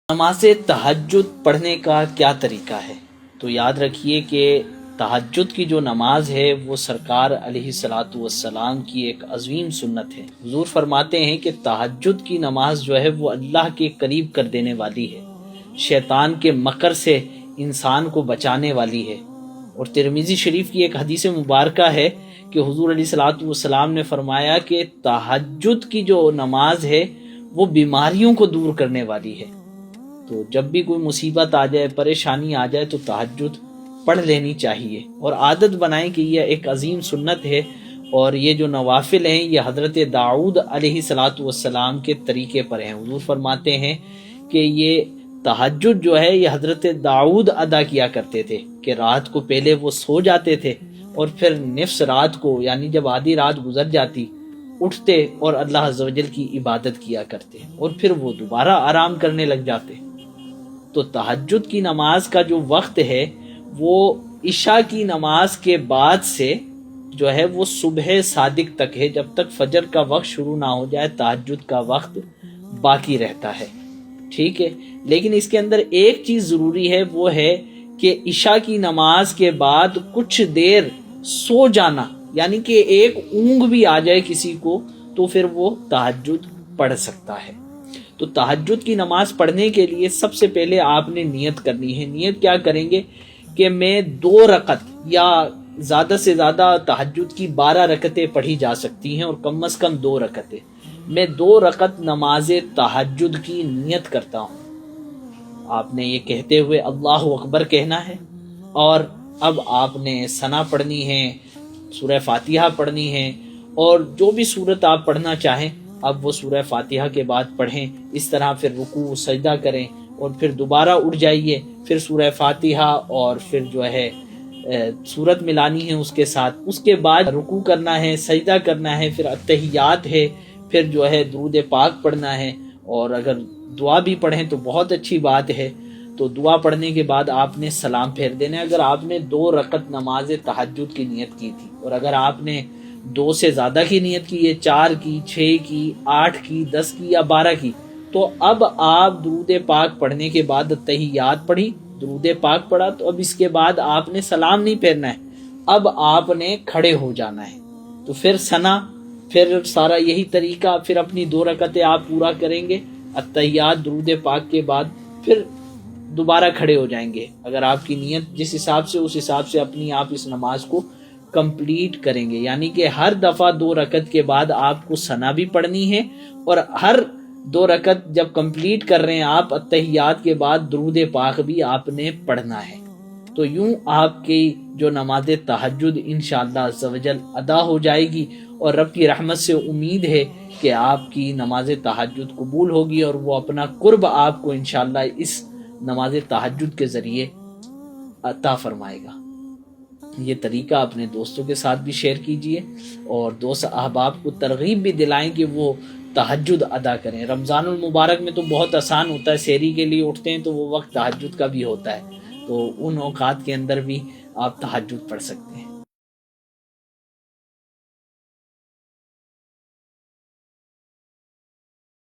نماز تہجد پڑھنے کا کیا طریقہ ہے؟ تو یاد رکھیے کہ تہجد کی جو نماز ہے وہ سرکار علیہ الصلاۃ والسلام کی ایک عظیم سنت ہے۔ حضور فرماتے ہیں کہ تہجد کی نماز جو ہے وہ اللہ کے قریب کر دینے والی ہے، شیطان کے مکر سے انسان کو بچانے والی ہے۔ اور ترمذی شریف کی ایک حدیث مبارکہ ہے کہ حضور علیہ الصلاۃ والسلام نے فرمایا کہ تہجد کی جو نماز ہے وہ بیماریوں کو دور کرنے والی ہے۔ تو جب بھی کوئی مصیبت آ جائے، پریشانی آ جائے تو تہجد پڑھ لینی چاہیے، اور عادت بنائیں کہ یہ ایک عظیم سنت ہے، اور یہ جو نوافل ہیں یہ حضرت داؤد علیہ الصلاۃ والسلام کے طریقے پر ہیں۔ حضور فرماتے ہیں کہ یہ تہجد جو ہے یہ حضرت داؤد ادا کیا کرتے تھے کہ رات کو پہلے وہ سو جاتے تھے، اور پھر نصف رات کو یعنی جب آدھی رات گزر جاتی اٹھتے اور اللہ عز و جل کی عبادت کیا کرتے، اور پھر وہ دوبارہ آرام کرنے لگ جاتے۔ تو تہجد کی نماز کا جو وقت ہے وہ عشاء کی نماز کے بعد سے جو ہے وہ صبح صادق تک ہے، جب تک فجر کا وقت شروع نہ ہو جائے تہجد کا وقت باقی رہتا ہے، ٹھیک ہے۔ لیکن اس کے اندر ایک چیز ضروری ہے، وہ ہے کہ عشاء کی نماز کے بعد کچھ دیر سو جانا، یعنی کہ ایک اونگ بھی آ جائے کسی کو تو پھر وہ تہجد پڑھ سکتا ہے۔ تو تہجد کی نماز پڑھنے کے لیے سب سے پہلے آپ نے نیت کرنی ہے۔ نیت کیا کریں گے کہ میں 2 رکعت یا زیادہ سے زیادہ تہجد کی 12 رکعتیں پڑھی جا سکتی ہیں، اور کم از کم 2 رکعتیں، میں 2 رکعت نماز تہجد کی نیت کرتا ہوں۔ آپ نے یہ کہتے ہوئے اللہ اکبر کہنا ہے، اور اب آپ نے ثنا پڑھنی ہے، سورہ فاتحہ پڑھنی ہے، اور جو بھی سورت آپ پڑھنا چاہیں اب وہ سورہ فاتحہ کے بعد پڑھیں۔ اس طرح پھر رکوع سجدہ کریں، اور پھر دوبارہ اٹھ جائیے، پھر سورہ فاتحہ اور پھر جو ہے سورت ملانی ہے اس کے ساتھ، اس کے بعد رکوع کرنا ہے، سجدہ کرنا ہے، پھر اتحیات ہے، پھر جو ہے درود پاک پڑھنا ہے، اور اگر دعا بھی پڑھیں تو بہت اچھی بات ہے۔ تو دعا پڑھنے کے بعد آپ نے سلام پھیر دینا ہے۔ اگر آپ نے 2 رکعت نماز تہجد کی نیت کی تھی، اور اگر آپ نے 2 سے زیادہ کی نیت کی ہے، 4 کی، 6 کی، 8 کی، 10 کی یا 12 کی، تو اب آپ درود پاک پڑھنے کے بعد اتحیات پڑھی، درود پاک پڑھا، تو اب اس کے بعد آپ نے سلام نہیں پھیرنا ہے، اب آپ نے کھڑے ہو جانا ہے۔ تو پھر ثنا، پھر سارا یہی طریقہ، پھر اپنی 2 رکعتیں آپ پورا کریں گے اتحیات درود پاک کے بعد، پھر دوبارہ کھڑے ہو جائیں گے۔ اگر آپ کی نیت جس حساب سے، اس حساب سے اپنی آپ اس نماز کو کمپلیٹ کریں گے، یعنی کہ ہر دفعہ 2 رکعت کے بعد آپ کو ثنا بھی پڑھنی ہے، اور ہر 2 رکعت جب کمپلیٹ کر رہے ہیں آپ اتحیات کے بعد درود پاک بھی آپ نے پڑھنا ہے۔ تو یوں آپ کی جو نماز تہجد انشاءاللہ عز و جل ادا ہو جائے گی، اور رب کی رحمت سے امید ہے کہ آپ کی نماز تہجد قبول ہوگی، اور وہ اپنا قرب آپ کو انشاءاللہ اس نماز تہجد کے ذریعے عطا فرمائے گا۔ یہ طریقہ اپنے دوستوں کے ساتھ بھی شیئر کیجئے، اور دوست احباب کو ترغیب بھی دلائیں کہ وہ تہجد ادا کریں۔ رمضان المبارک میں تو بہت آسان ہوتا ہے، سحری کے لیے اٹھتے ہیں تو وہ وقت تہجد کا بھی ہوتا ہے، تو ان اوقات کے اندر بھی آپ تہجد پڑھ سکتے ہیں۔